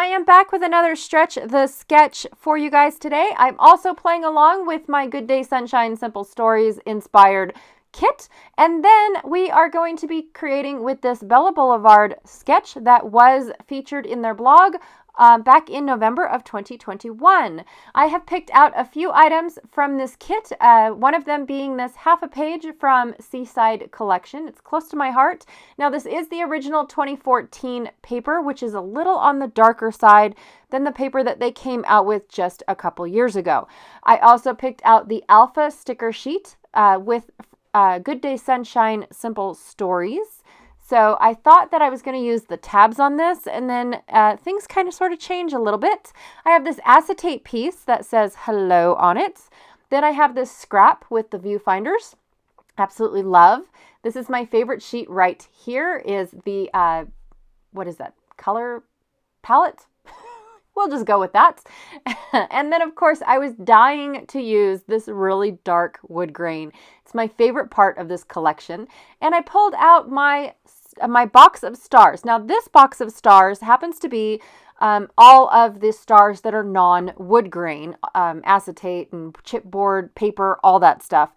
am back with another Stretch the Sketch for you guys today. I'm also playing along with my Good Day Sunshine Simple Stories inspired kit. And then we are going to be creating with this Bella Boulevard sketch that was featured in their blog back in November of 2021. I have picked out a few items from this kit, one of them being this half a page from Seaside Collection. It's close to my heart. Now, this is the original 2014 paper, which is a little on the darker side than the paper that they came out with just a couple years ago. I also picked out the Alpha sticker sheet with Good Day Sunshine Simple Stories. So I thought that I was going to use the tabs on this, and then things kind of sort of change a little bit. I have this acetate piece that says hello on it. Then I have this scrap with the viewfinders. Absolutely love. This is my favorite sheet right here, is the, what is that, color palette? We'll just go with that. And then, of course, I was dying to use this really dark wood grain. It's my favorite part of this collection. And I pulled out my box of stars. Now, this box of stars happens to be all of the stars that are non-wood grain, acetate and chipboard, paper, all that stuff.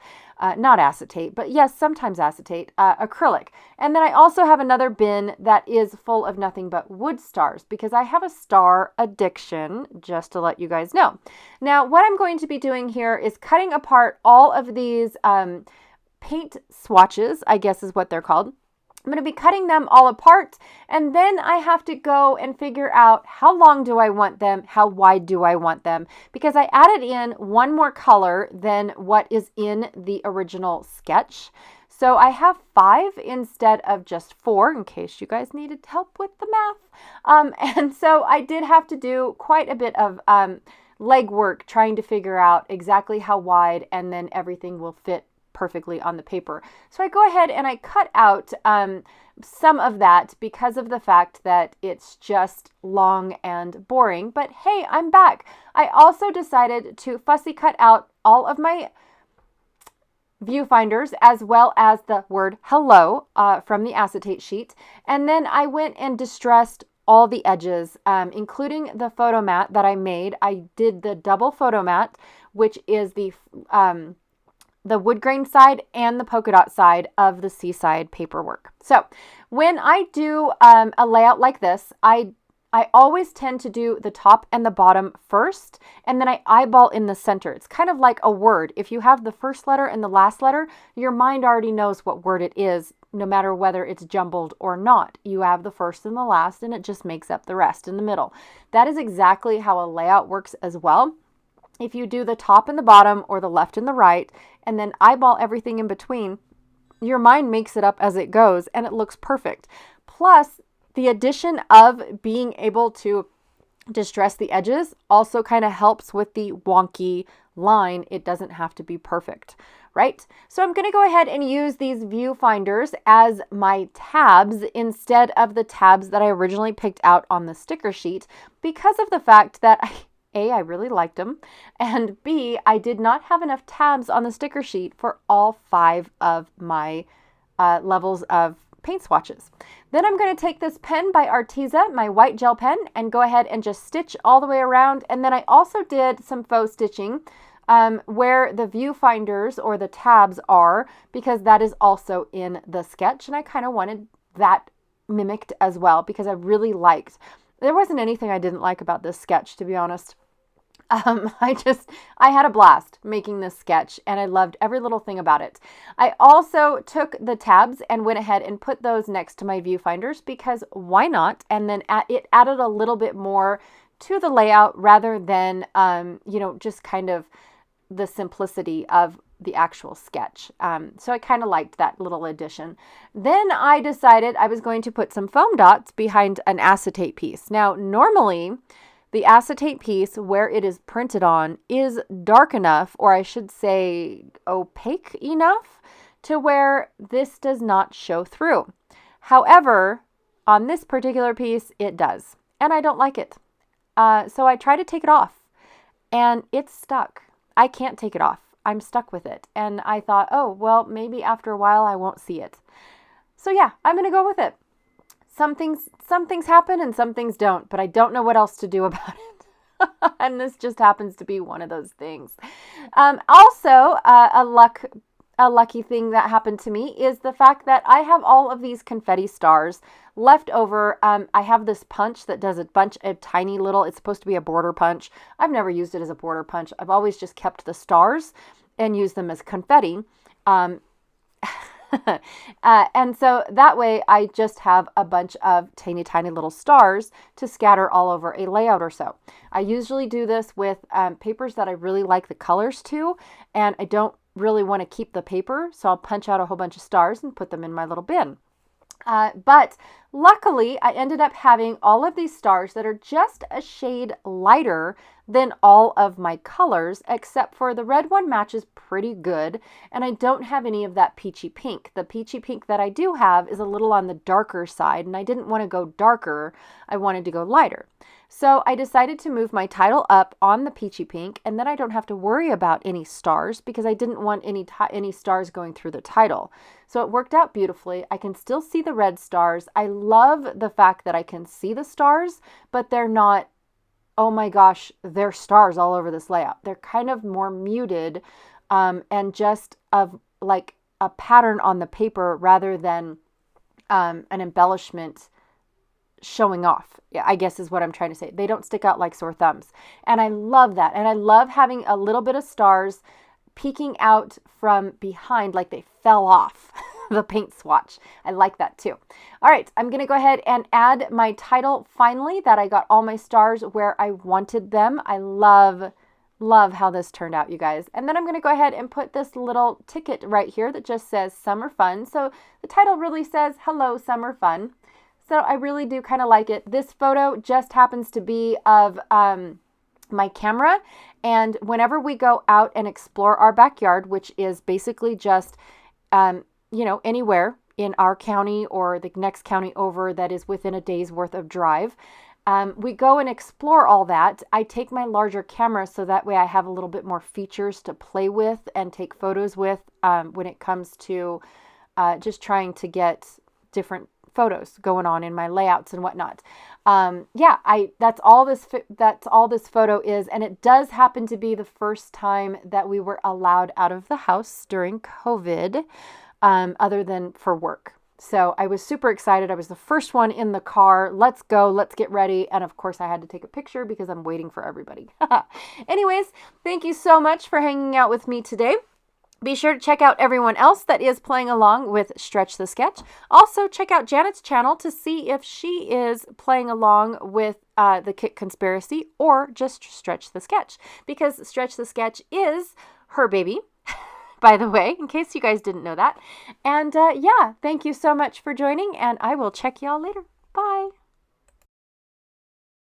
Not acetate, but yes, sometimes acetate, acrylic. And then I also have another bin that is full of nothing but wood stars because I have a star addiction, just to let you guys know. Now, what I'm going to be doing here is cutting apart all of these paint swatches, I guess is what they're called. I'm going to be cutting them all apart, and then I have to go and figure out how long do I want them, how wide do I want them, because I added in one more color than what is in the original sketch. So I have 5 instead of just 4, in case you guys needed help with the math. And so I did have to do quite a bit of legwork trying to figure out exactly how wide, and then everything will fit perfectly on the paper. So I go ahead and I cut out some of that because of the fact that it's just long and boring. But hey, I'm back. I also decided to fussy cut out all of my viewfinders as well as the word hello from the acetate sheet. And then I went and distressed all the edges, including the photo mat that I made. I did the double photo mat, which is the wood grain side and the polka dot side of the Seaside paperwork. So when I do a layout like this, I always tend to do the top and the bottom first, and then I eyeball in the center. It's kind of like a word. If you have the first letter and the last letter, your mind already knows what word it is, no matter whether it's jumbled or not. You have the first and the last, and it just makes up the rest in the middle. That is exactly how a layout works as well. If you do the top and the bottom, or the left and the right, and then eyeball everything in between, your mind makes it up as it goes, and it looks perfect. Plus, the addition of being able to distress the edges also kind of helps with the wonky line. It doesn't have to be perfect, right? So I'm going to go ahead and use these viewfinders as my tabs instead of the tabs that I originally picked out on the sticker sheet, because of the fact that A, I really liked them, and B, I did not have enough tabs on the sticker sheet for all 5 of my levels of paint swatches. Then I'm going to take this pen by Arteza, my white gel pen, and go ahead and just stitch all the way around. And then I also did some faux stitching where the viewfinders or the tabs are, because that is also in the sketch, and I kind of wanted that mimicked as well because I really liked. There wasn't anything I didn't like about this sketch, to be honest. I had a blast making this sketch, and I loved every little thing about it. I also took the tabs and went ahead and put those next to my viewfinders because why not? And then it added a little bit more to the layout rather than, just kind of the simplicity of the actual sketch. So I kind of liked that little addition. Then I decided I was going to put some foam dots behind an acetate piece. Now, normally the acetate piece where it is printed on is dark enough, or I should say opaque enough, to where this does not show through. However, on this particular piece, it does, and I don't like it. So I tried to take it off, and it's stuck. I can't take it off. I'm stuck with it. And I thought, oh, well, maybe after a while I won't see it. So yeah, I'm going to go with it. some things happen and some things don't, but I don't know what else to do about it. And this just happens to be one of those things. Also, a lucky thing that happened to me is the fact that I have all of these confetti stars left over. I have this punch that does a bunch of tiny little, it's supposed to be a border punch. I've never used it as a border punch. I've always just kept the stars and used them as confetti. And so that way I just have a bunch of tiny little stars to scatter all over a layout or so. I usually do this with papers that I really like the colors to, and I don't really want to keep the paper, so I'll punch out a whole bunch of stars and put them in my little bin. But luckily, I ended up having all of these stars that are just a shade lighter than all of my colors, except for the red one matches pretty good, and I don't have any of that peachy pink. The peachy pink that I do have is a little on the darker side, and I didn't want to go darker. I wanted to go lighter. So I decided to move my title up on the peachy pink, and then I don't have to worry about any stars because I didn't want any stars going through the title. So it worked out beautifully. I can still see the red stars. I love the fact that I can see the stars, but they're not, oh my gosh, they're stars all over this layout. They're kind of more muted and just of like a pattern on the paper rather than an embellishment showing off, I guess is what I'm trying to say. They don't stick out like sore thumbs. And I love that. And I love having a little bit of stars peeking out from behind like they fell off the paint swatch. I like that too. All right, I'm going to go ahead and add my title finally that I got all my stars where I wanted them. I love how this turned out, you guys. And then I'm going to go ahead and put this little ticket right here that just says Summer Fun. So the title really says, Hello, Summer Fun. So I really do kind of like it. This photo just happens to be of my camera. And whenever we go out and explore our backyard, which is basically just, anywhere in our county or the next county over that is within a day's worth of drive, we go and explore all that. I take my larger camera so that way I have a little bit more features to play with and take photos with when it comes to just trying to get different photos going on in my layouts and whatnot. That's all this photo is, and it does happen to be the first time that we were allowed out of the house during COVID, other than for work. So I was super excited. I was the first one in the car. Let's go. Let's get ready. And of course I had to take a picture because I'm waiting for everybody. Anyways, thank you so much for hanging out with me today. Be sure to check out everyone else that is playing along with Stretch the Sketch. Also, check out Janet's channel to see if she is playing along with the Kit Conspiracy or just Stretch the Sketch, because Stretch the Sketch is her baby, by the way, in case you guys didn't know that. And thank you so much for joining, and I will check y'all later.